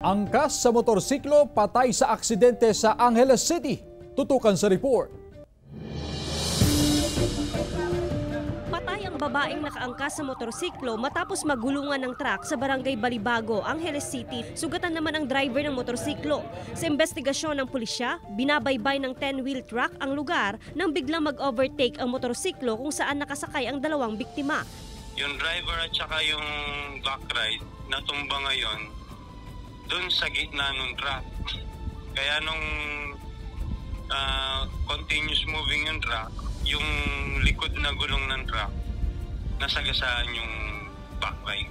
Angkas sa motorsiklo patay sa aksidente sa Angeles City. Tutukan sa report. Patay ang babaeng nakaangkas sa motorsiklo matapos magulungan ng truck sa barangay Balibago, Angeles City. Sugatan naman ang driver ng motorsiklo. Sa investigasyon ng pulisya, binabaybay ng 10-wheel truck ang lugar nang biglang mag-overtake ang motorsiklo kung saan nakasakay ang dalawang biktima. Yung driver at saka yung backride natumba ngayon doon sa gitna ng truck. Kaya nung continuous moving yung truck, yung likod na gulong ng truck, nasagasaan yung backride.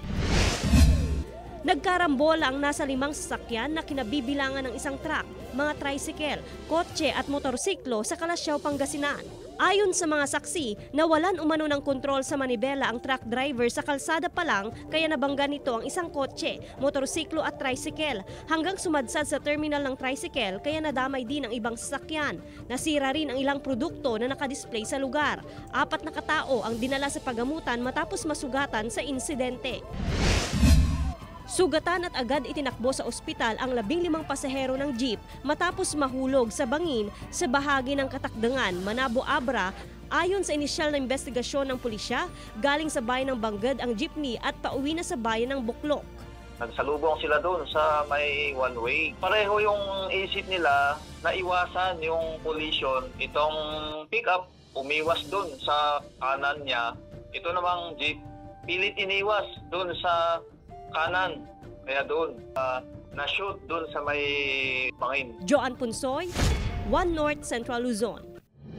Nagkarambola ang nasa 5 sasakyan na kinabibilangan ng isang truck, mga tricycle, kotse at motorsiklo sa Kalasyaw, Pangasinan. Ayon sa mga saksi, nawalan umano ng kontrol sa manibela ang truck driver sa kalsada pa lang kaya nabangga nito ang isang kotse, motorsiklo at tricycle hanggang sumadsad sa terminal ng tricycle kaya nadamay din ang ibang sasakyan. Nasira rin ang ilang produkto na nakadisplay sa lugar. 4 na katao ang dinala sa pagamutan matapos masugatan sa insidente. Sugatan at agad itinakbo sa ospital ang 15 pasahero ng jeep matapos mahulog sa bangin sa bahagi ng Katakdangan, Manabo, Abra. Ayon sa inisyal na investigasyon ng pulisya, galing sa bayan ng Bangged ang jeepney at pauwi na sa bayan ng Buklok. Nagsalubong sila doon sa may one-way. Pareho yung isip nila na iwasan yung collision. Itong pick-up umiwas doon sa kanan niya. Ito namang jeep pilit iniwas doon sa kanan. Kaya doon, na-shoot doon sa may bangin. Joan Punsoy, One North Central Luzon.